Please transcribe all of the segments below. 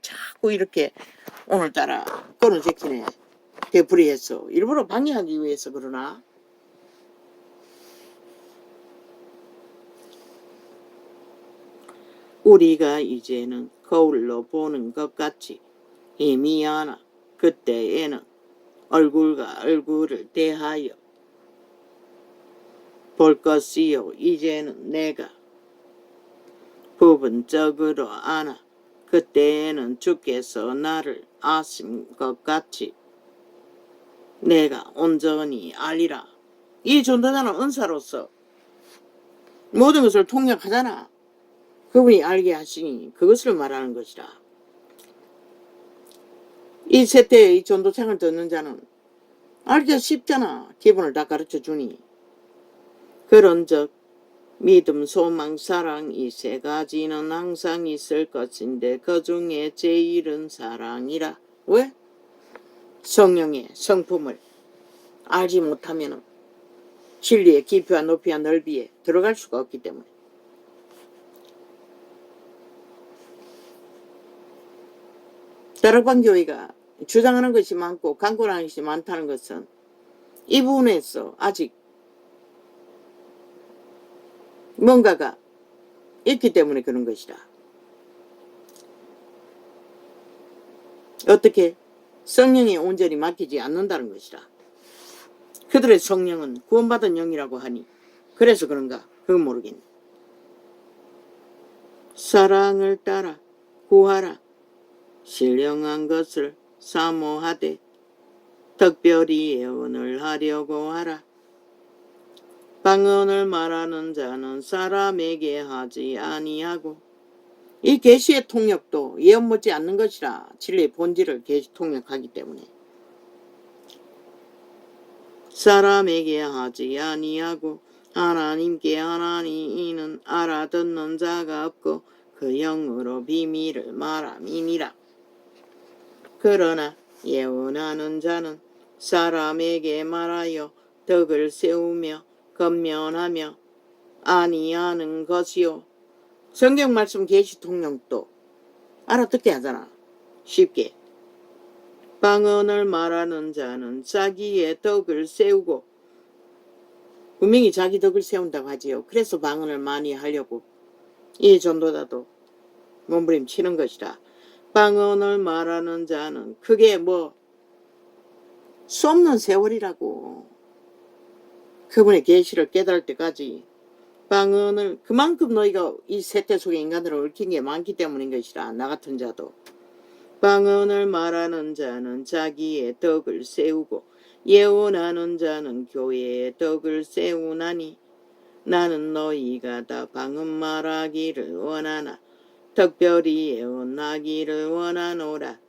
자꾸 이렇게 오늘따라 끊어제키네. 되풀이했어. 일부러 방해하기 위해서 그러나? 우리가 이제는 거울로 보는 것 같이 희미하나 그때에는 얼굴과 얼굴을 대하여 볼 것이요. 이제는 내가 부분적으로 아나 그때에는 주께서 나를 아신 것 같이 내가 온전히 알리라. 이 전도자는 은사로서 모든 것을 통역하잖아. 그분이 알게 하시니 그것을 말하는 것이라. 이 세대의 이 전도창을 듣는 자는 알기가 쉽잖아. 기본을 다 가르쳐주니. 그런즉 믿음, 소망, 사랑 이 세 가지는 항상 있을 것인데 그 중에 제일은 사랑이라. 왜? 성령의 성품을 알지 못하면 진리의 깊이와 높이와 넓이에 들어갈 수가 없기 때문에. 다락방 교회가 주장하는 것이 많고 강권하는 것이 많다는 것은 이 부분에서 아직 뭔가가 있기 때문에 그런 것이다. 어떻게? 성령에 온전히 맡기지 않는다는 것이다. 그들의 성령은 구원받은 영이라고 하니 그래서 그런가? 그건 모르겠네. 사랑을 따라 구하라. 신령한 것을 사모하되 특별히 예언을 하려고 하라. 방언을 말하는 자는 사람에게 하지 아니하고 이 계시의 통역도 예언 못지 않는 것이라. 진리의 본질을 계시 통역하기 때문에 사람에게 하지 아니하고 하나님께 하나니 이는 알아듣는 자가 없고 그 영으로 비밀을 말함이니라. 그러나 예언하는 자는 사람에게 말하여 덕을 세우며 건면하며 아니하는 것이요. 성경 말씀 계시 통역도 알아듣게 하잖아. 쉽게. 방언을 말하는 자는 자기의 덕을 세우고 분명히 자기 덕을 세운다고 하지요. 그래서 방언을 많이 하려고 이 전도자도 몸부림치는 것이다. 방언을 말하는 자는 그게 뭐 수없는 세월이라고. 그분의 계시를 깨달을 때까지 방언을 그만큼 너희가 이 세태 속에 인간들을 얽힌 게 많기 때문인 것이라. 나 같은 자도. 방언을 말하는 자는 자기의 덕을 세우고 예언하는 자는 교회의 덕을 세우나니 나는 너희가 다 방언 말하기를 원하나 특별히 예언하기를 원하노라.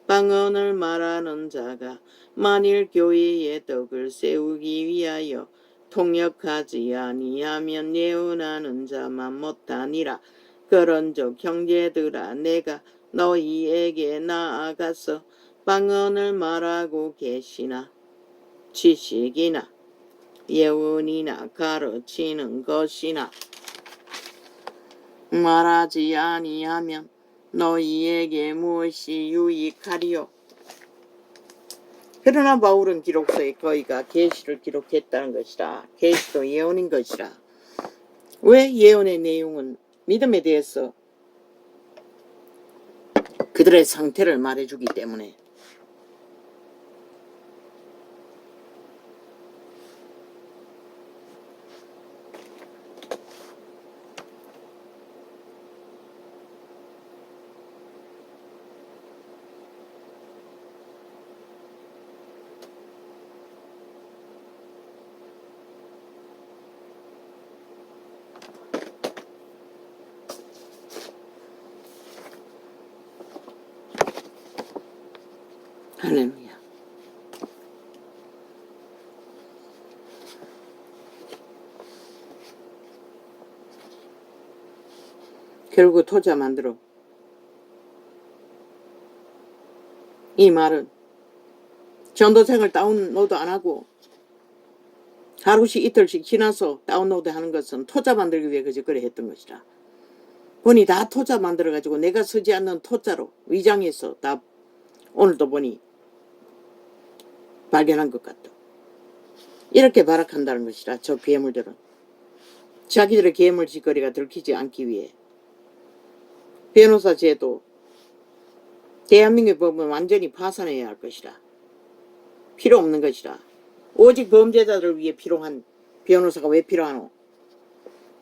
방언을 말하는 자가 만일 교회의 덕을 세우기 위하여 통역하지 아니하면 예언하는 자만 못하니라. 그런즉 형제들아 내가 너희에게 나아가서 방언을 말하고 계시나 지식이나 예언이나 가르치는 것이나 말하지 아니하면 너희에게 무엇이 유익하리요. 그러나 바울은 기록서에 거의가 계시를 기록했다는 것이라. 계시도 예언인 것이라. 왜? 예언의 내용은 믿음에 대해서 그들의 상태를 말해주기 때문에. 할렐루야. 결국 토자 만들어. 이 말은 전도생을 다운로드 안 하고 하루씩 이틀씩 지나서 다운로드 하는 것은 토자 만들기 위해 그저 그래 했던 것이라. 보니 다 토자 만들어가지고 내가 쓰지 않는 토자로 위장해서 다 오늘도 보니 발견한 것 같다. 이렇게 발악한다는 것이라. 저 괴물들은 자기들의 괴물 짓거리가 들키지 않기 위해 변호사 제도 대한민국의 법은 완전히 파산해야 할 것이라. 필요 없는 것이라. 오직 범죄자들을 위해 필요한 변호사가 왜 필요하노?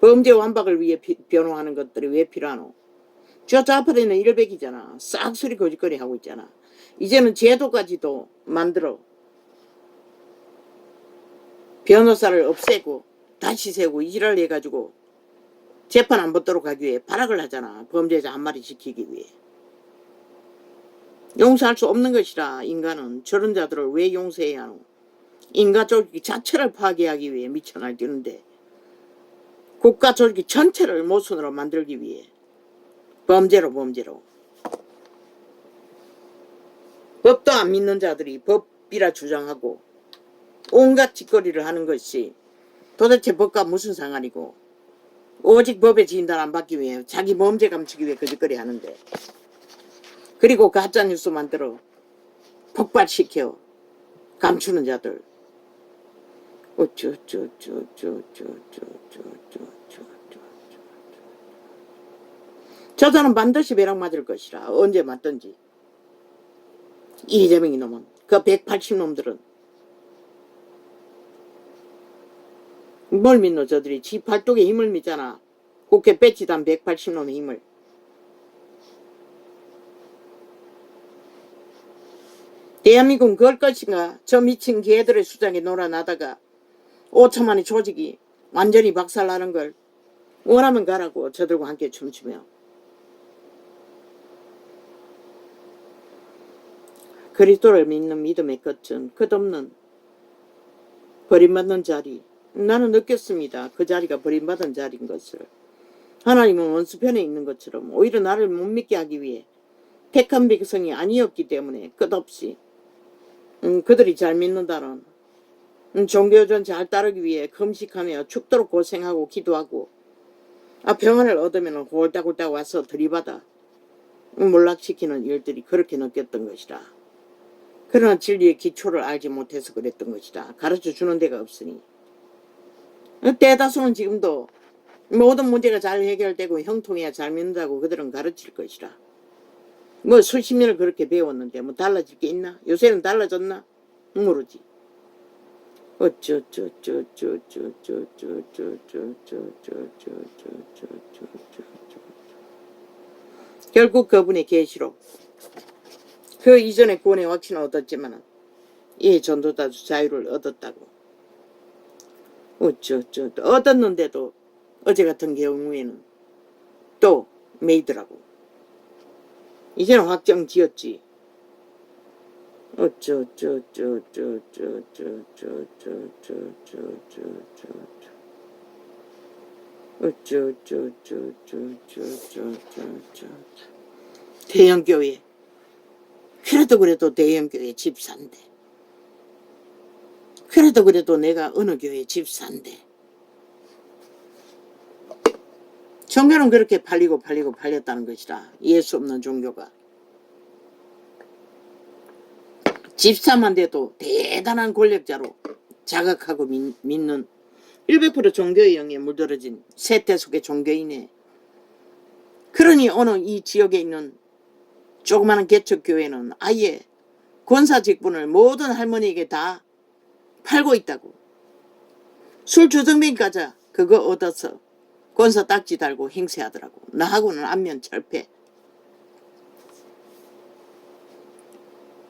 범죄 완박을 위해 변호하는 것들이 왜 필요하노? 저 좌파리는 일백이잖아. 싹소리 거짓거리 하고 있잖아. 이제는 제도까지도 만들어 변호사를 없애고 다시 세우고 이지랄 해가지고 재판 안 받도록 하기 위해 발악을 하잖아. 범죄자 한 마리 지키기 위해. 용서할 수 없는 것이라. 인간은 저런 자들을 왜 용서해야 하노? 인간 조직 자체를 파괴하기 위해 미쳐 날뛰는데 국가 조직 전체를 모순으로 만들기 위해 범죄로 법도 안 믿는 자들이 법이라 주장하고 온갖 짓거리를 하는 것이 도대체 법과 무슨 상관이고 오직 법의 진단 안 받기 위해 자기 범죄 감추기 위해 거짓거리 하는데 그리고 가짜뉴스 만들어 폭발시켜 감추는 자들 저자는 반드시 벼락 맞을 것이라. 언제 맞든지. 이재명이 놈은 그 180놈들은 뭘 믿노? 저들이 지 팔뚝의 힘을 믿잖아. 국회 배치단 180놈의 힘을. 대한민국은 그럴 것인가? 저 미친 개들의 수장에 놀아나다가 5천만의 조직이 완전히 박살나는 걸 원하면 가라고 저들과 함께 춤추며 그리스도를 믿는 믿음의 끝은 끝없는 버림받는 자리. 나는 느꼈습니다. 그 자리가 버림받은 자리인 것을. 하나님은 원수편에 있는 것처럼 오히려 나를 못 믿게 하기 위해 택한 백성이 아니었기 때문에 끝없이 그들이 잘 믿는다는 종교전 잘 따르기 위해 금식하며 죽도록 고생하고 기도하고 평안을 얻으면 홀딱홀딱 와서 들이받아 몰락시키는 일들이 그렇게 느꼈던 것이라. 그러나 진리의 기초를 알지 못해서 그랬던 것이다. 가르쳐주는 데가 없으니. 대다수는 지금도 모든 문제가 잘 해결되고 형통해야 잘 믿는다고 그들은 가르칠 것이라. 뭐 수십 년을 그렇게 배웠는데 뭐 달라질 게 있나? 요새는 달라졌나? 모르지. 결국 그분의 계시록 그 이전에 구원의 확신을 얻었지만 이 전도자 자유를 얻었다고. 얻었는데도 어제 같은 경우에는 또 메이드라고. 이제는 확정 지었지. 대형교회. 그래도 대형교회 집사인데. 그래도 내가 어느 교회 집사인데. 종교는 그렇게 팔렸다는 것이라. 예수 없는 종교가. 집사만 돼도 대단한 권력자로 자각하고 믿는 100% 종교의 영에 물들어진 세태 속의 종교인에. 그러니 어느 이 지역에 있는 조그마한 개척교회는 아예 권사 직분을 모든 할머니에게 다 팔고 있다고. 술 주정뱅이 가자 그거 얻어서 권사 딱지 달고 행세하더라고. 나하고는 안면 철폐.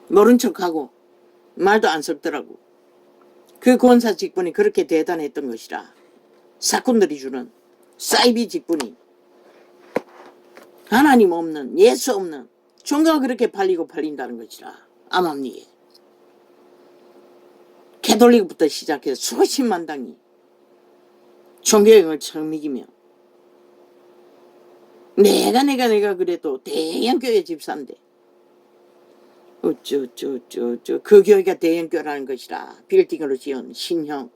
모른 척하고 말도 안 섞더라고. 그 권사 직분이 그렇게 대단했던 것이라. 사꾼들이 주는 사이비 직분이 하나님 없는 예수 없는 종교가 그렇게 팔린다는 것이라. 암암리에 캐톨릭부터 시작해서 수십만 당이 종교형을 처음 이기며 내가 그래도 대형교회 집사인데 그 교회가 대형교회라는 것이라. 빌딩으로 지은 신형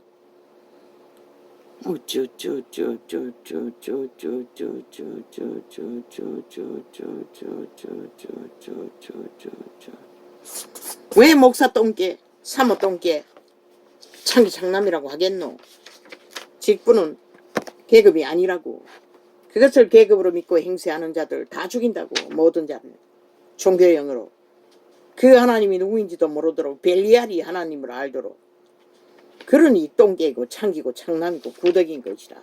왜 목사 똥개, 사모 똥개, 창기 장남이라고 하겠노? 직분은 계급이 아니라고. 그것을 계급으로 믿고 행세하는 자들 다 죽인다고. 모든 자를 종교형으로. 그 하나님이 누구인지도 모르도록 벨리알이 하나님을 알도록. 그러니 똥개고 창기고 창남이고 구덕인 것이라.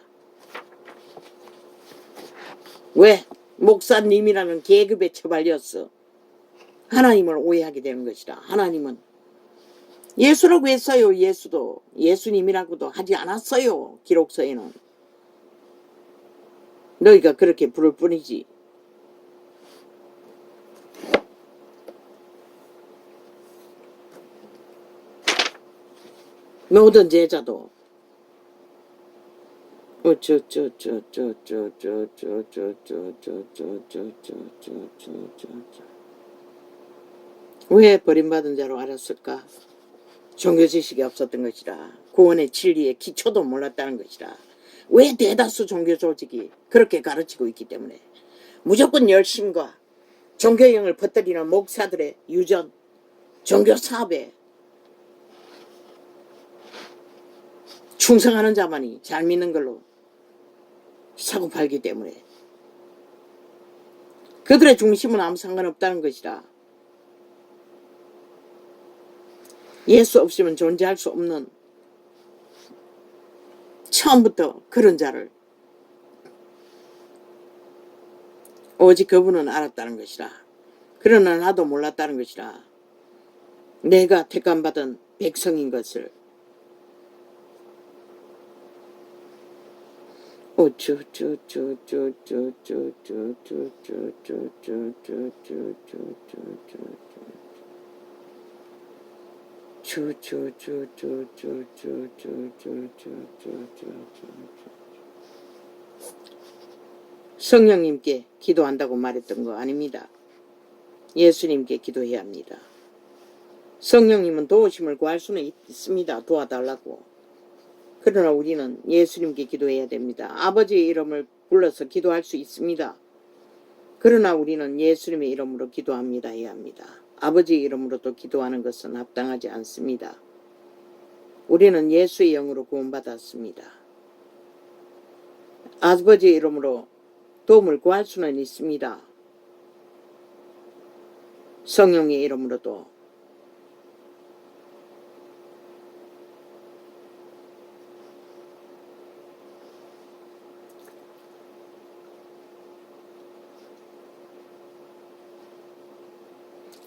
왜? 목사님이라는 계급에 처발렸어. 하나님을 오해하게 되는 것이라. 하나님은 예수라고 했어요. 예수도 예수님이라고도 하지 않았어요. 기록서에는. 너희가 그렇게 부를 뿐이지. 모든 제자도 왜 버림받은 자로 알았을까? 종교 지식이 없었던 것이라. 구원의 진리의 기초도 몰랐다는 것이라. 왜 대다수 종교 조직이 그렇게 가르치고 있기 때문에 무조건 열심과 종교형을 퍼뜨리는 목사들의 유전, 종교 사업에 충성하는 자만이 잘 믿는 걸로 사고 팔기 때문에 그들의 중심은 아무 상관없다는 것이라. 예수 없이면 존재할 수 없는 처음부터 그런 자를 오직 그분은 알았다는 것이라. 그러나 나도 몰랐다는 것이라. 내가 택감받은 백성인 것을. 성령님께 기도한다고 말했던 거 아닙니다. 예수님께 기도해야 합니다. 성령님은 도우심을 구할 수는 있습니다. 도와달라고. 그러나 우리는 예수님께 기도해야 됩니다. 아버지의 이름을 불러서 기도할 수 있습니다. 그러나 우리는 예수님의 이름으로 기도합니다. 해야 합니다. 아버지의 이름으로도 기도하는 것은 합당하지 않습니다. 우리는 예수의 영으로 구원받았습니다. 아버지의 이름으로 도움을 구할 수는 있습니다. 성령의 이름으로도.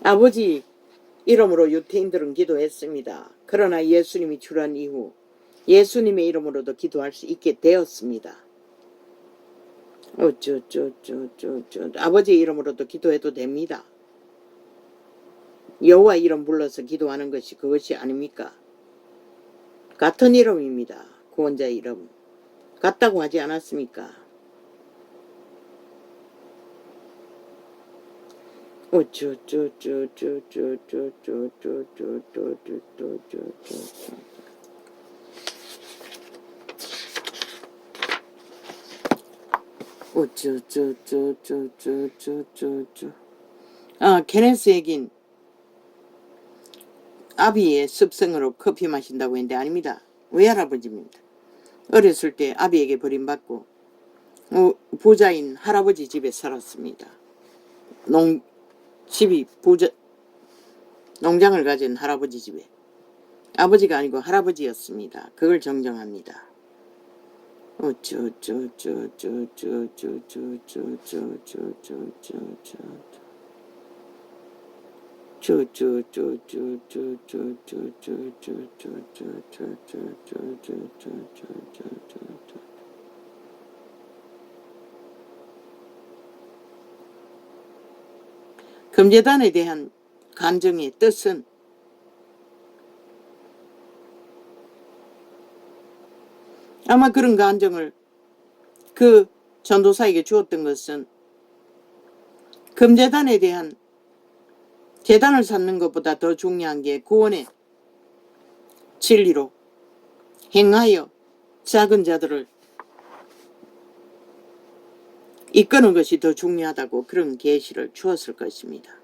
아버지 이름으로 유태인들은 기도했습니다. 그러나 예수님이 출한 이후 예수님의 이름으로도 기도할 수 있게 되었습니다. 아버지 이름으로도 기도해도 됩니다. 여호와 이름 불러서 기도하는 것이 그것이 아닙니까? 같은 이름입니다. 구원자의 이름. 같다고 하지 않았습니까? 케네스 얘긴 아비의 습성으로 커피 마신다고 했는데 아닙니다. 외할아버지입니다. 어렸을 때 아비에게 버림받고 부자인 할아버지 집에 살았습니다. 농장을 가진 할아버지 집에. 아버지가 아니고 할아버지였습니다. 그걸 정정합니다. 금제단에 대한 간정의 뜻은 아마 그런 간정을 그 전도사에게 주었던 것은 금제단에 대한 제단을 쌓는 것보다 더 중요한 게 구원의 진리로 행하여 작은 자들을 이끄는 것이 더 중요하다고 그런 계시를 주었을 것입니다.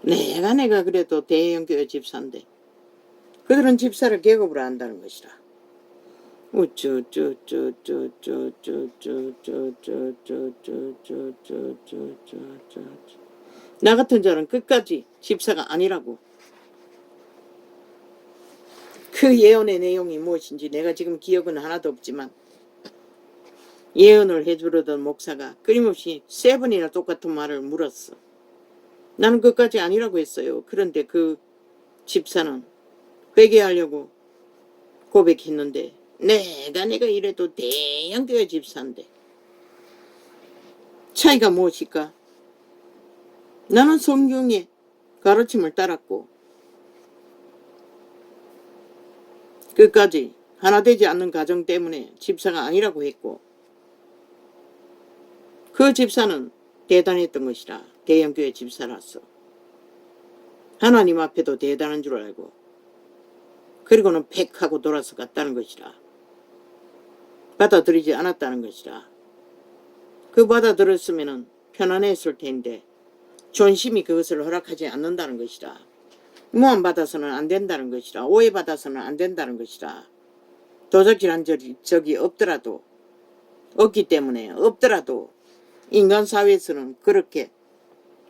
내가 그래도 대형교회 집사인데 그들은 집사를 계급으로 한다는 것이라. 나 같은 자는 끝까지 집사가 아니라고. 그 예언의 내용이 무엇인지 내가 지금 기억은 하나도 없지만 예언을 해주려던 목사가 끊임없이 7번이나 똑같은 말을 물었어. 나는 끝까지 아니라고 했어요. 그런데 그 집사는 회개하려고 고백했는데 내가 이래도 대형교회 집사인데 차이가 무엇일까? 나는 성경의 가르침을 따랐고 끝까지 하나 되지 않는 가정 때문에 집사가 아니라고 했고 그 집사는 대단했던 것이라. 대형교회 집사라서 하나님 앞에도 대단한 줄 알고 그리고는 팩 하고 돌아서 갔다는 것이라. 받아들이지 않았다는 것이라. 그 받아들였으면 편안했을 텐데 존심이 그것을 허락하지 않는다는 것이라. 무함받아서는 안 된다는 것이라. 오해받아서는 안 된다는 것이라. 도적질한 적이 없더라도 없기 때문에 없더라도 인간 사회에서는 그렇게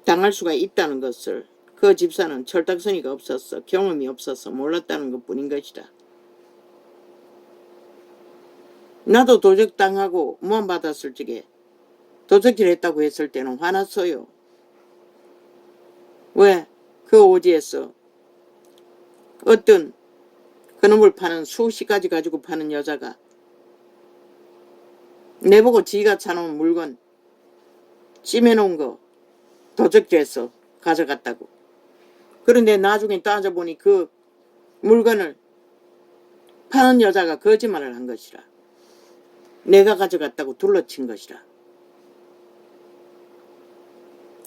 당할 수가 있다는 것을 그 집사는 철딱서니가 없었어. 경험이 없어서 몰랐다는 것뿐인 것이다. 나도 도적당하고 무함받았을 적에 도적질했다고 했을 때는 화났어요. 왜? 그 오지에서 어떤 그놈을 파는 수시까지 가지고 파는 여자가 내보고 지가 사놓은 물건 찜해놓은 거 도적질해서 가져갔다고. 그런데 나중에 따져보니 그 물건을 파는 여자가 거짓말을 한 것이라. 내가 가져갔다고 둘러친 것이라.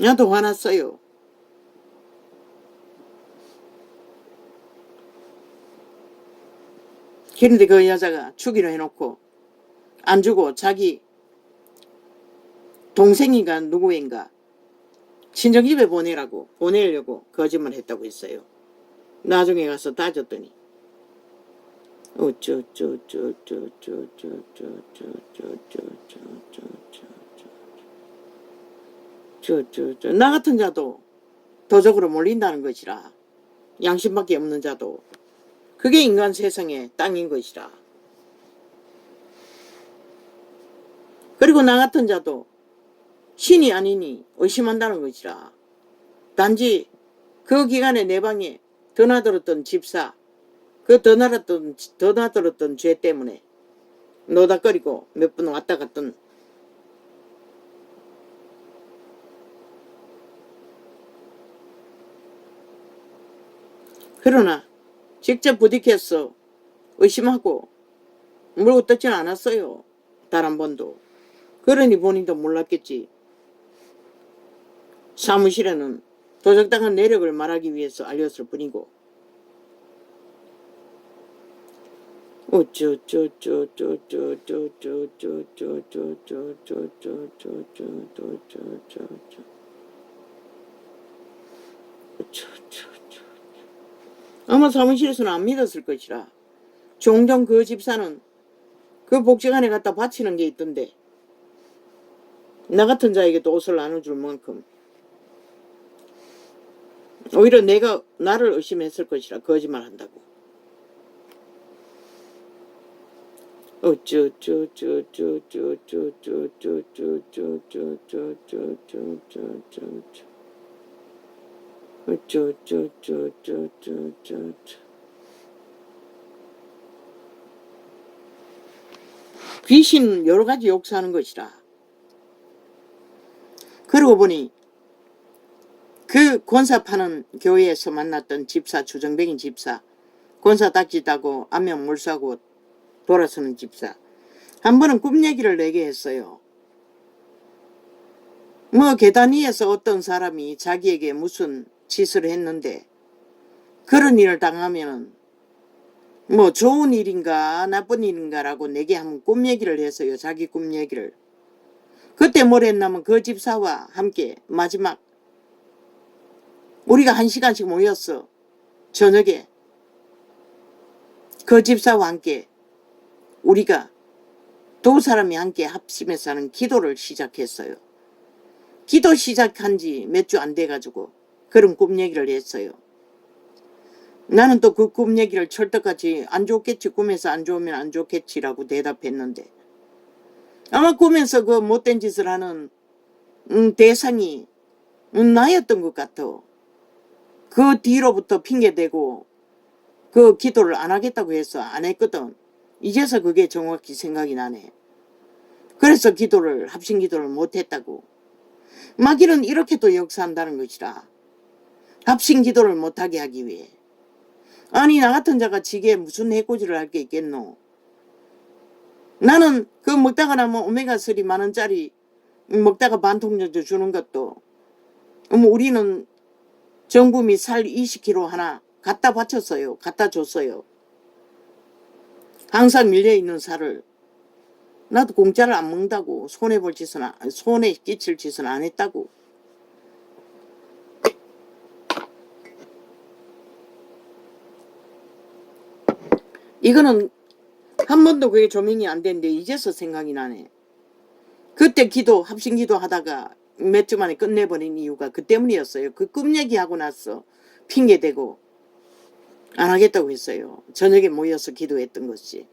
나도 화났어요. 그런데 그 여자가 주기로 해놓고 안 주고 자기 동생인가 누구인가 친정집에 보내려고 거짓말 했다고 했어요. 나중에 가서 따졌더니 나 같은 자도 도적으로 몰린다는 것이라. 양심밖에 없는 자도 그게 인간 세상의 땅인 것이라. 그리고 나 같은 자도 신이 아니니 의심한다는 것이라. 단지 그 기간에 내 방에 드나들었던 집사, 그 드나들었던 죄 때문에 노닥거리고 몇 번 왔다 갔던 그러나 직접 부딪혀서 의심하고 물고 뜯지는 않았어요. 단 한 번도. 그러니 본인도 몰랐겠지. 사무실에는 도적당한 내력을 말하기 위해서 알렸을 뿐이고. 아마 사무실에서는 안 믿었을 것이라. 종종 그 집사는 그 복지관에 갖다 바치는 게 있던데 나 같은 자에게도 옷을 나눠줄 만큼 오히려 나를 의심했을 것이라. 거짓말 한다고. 귀신 여러 가지 역사하는 것이라. 그러고 보니 그 권사 파는 교회에서 만났던 집사, 주정뱅이 집사, 권사 딱지 따고 안면 몰수하고 돌아서는 집사, 한 번은 꿈 얘기를 내게 했어요. 뭐 계단 위에서 어떤 사람이 자기에게 무슨 짓을 했는데 그런 일을 당하면은 뭐 좋은 일인가 나쁜 일인가라고 내게 한번 꿈 얘기를 했어요. 자기 꿈 얘기를. 그때 뭘 했냐면 그 집사와 함께 마지막 우리가 1시간씩 모였어. 저녁에 그 집사와 함께 우리가 두 사람이 함께 합심해서 하는 기도를 시작했어요. 기도 시작한 지 몇 주 안 돼가지고 그런 꿈 얘기를 했어요. 나는 또 그 꿈 얘기를 철떡같이 안 좋겠지, 꿈에서 안 좋으면 안 좋겠지라고 대답했는데 아마 꿈에서 그 못된 짓을 하는 대상이 나였던 것 같아. 그 뒤로부터 핑계대고 그 기도를 안 하겠다고 해서 안 했거든. 이제서 그게 정확히 생각이 나네. 그래서 합신 기도를 못했다고. 마귀는 이렇게도 역사한다는 것이라. 합신 기도를 못하게 하기 위해. 아니 나 같은 자가 지게 무슨 해코지를 할 게 있겠노. 나는 그 먹다가 나면 오메가3 10,000원짜리 먹다가 반통 정도 주는 것도 우리는 정부미 살 20kg 하나 갖다 바쳤어요. 갖다 줬어요. 항상 밀려있는 살을 나도 공짜를 안 먹는다고. 손해 끼칠 짓은 안 했다고. 이거는 한 번도 그게 조명이 안 됐는데 이제서 생각이 나네. 그때 합신 기도 하다가 몇 주 만에 끝내버린 이유가 그 때문이었어요. 그 꿈 얘기하고 나서 핑계대고 안 하겠다고 했어요. 저녁에 모여서 기도했던 것이.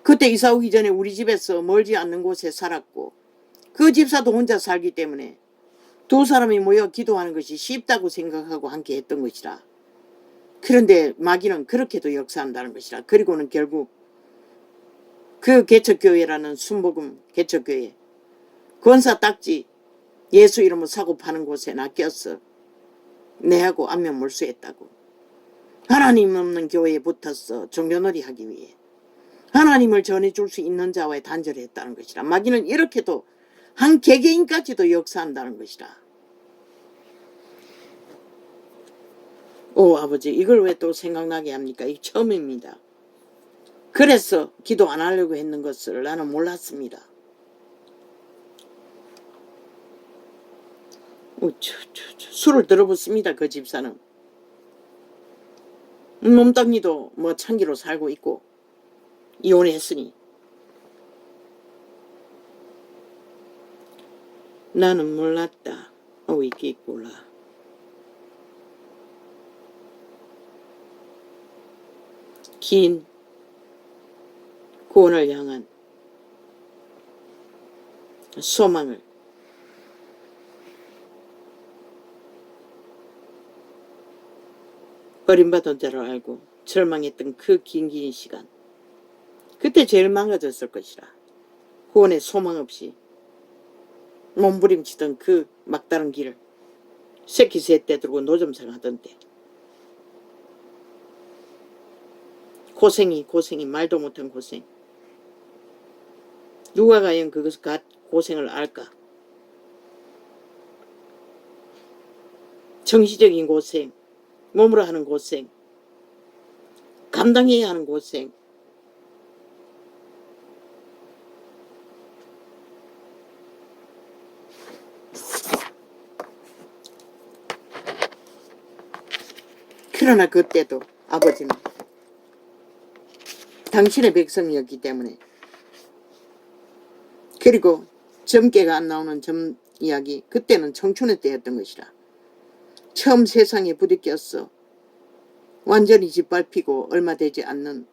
그때 이사 오기 전에 우리 집에서 멀지 않는 곳에 살았고 그 집사도 혼자 살기 때문에 두 사람이 모여 기도하는 것이 쉽다고 생각하고 함께 했던 것이라. 그런데 마귀는 그렇게도 역사한다는 것이라. 그리고는 결국 그 개척교회라는 순복음 개척교회 권사 딱지 예수 이름을 사고 파는 곳에 낚였어. 내하고 안면 몰수했다고. 하나님 없는 교회에 붙었어. 종교놀이 하기 위해. 하나님을 전해줄 수 있는 자와의 단절을 했다는 것이라. 마귀는 이렇게도 한 개개인까지도 역사한다는 것이라. 오 아버지 이걸 왜 또 생각나게 합니까? 이 처음입니다. 그래서 기도 안 하려고 했는 것을 나는 몰랐습니다. 술을 들어붙습니다. 그 집사는. 몸뚱이도 뭐 창기로 살고 있고 이혼했으니. 나는 몰랐다. 이게 있구나. 긴 구원을 향한 소망을 버림받은 자를 알고 절망했던 그 긴 시간. 그때 제일 망가졌을 것이라. 구원의 소망 없이 몸부림치던 그 막다른 길을 새끼 셋대 들고 노점생 하던 때 고생이 말도 못한 고생. 누가 과연 그것을 고생을 알까? 정신적인 고생, 몸으로 하는 고생, 감당해야 하는 고생. 그러나 그때도 아버지는 당신의 백성이었기 때문에. 그리고 점괘가 안 나오는 점 이야기, 그때는 청춘의 때였던 것이라. 처음 세상에 부딪혔어. 완전히 짓밟히고 얼마 되지 않는,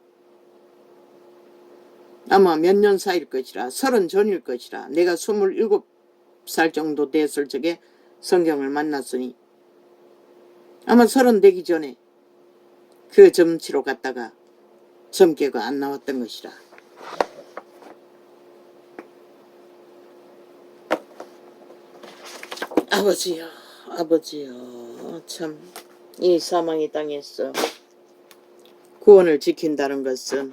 아마 몇 년 사이일 것이라. 30 전일 것이라. 내가 27살 정도 됐을 적에 성경을 만났으니 아마 30 되기 전에 그 점치로 갔다가 점괘가 안 나왔던 것이라. 아버지여, 아버지여, 참, 이 사망의 땅에서 구원을 지킨다는 것은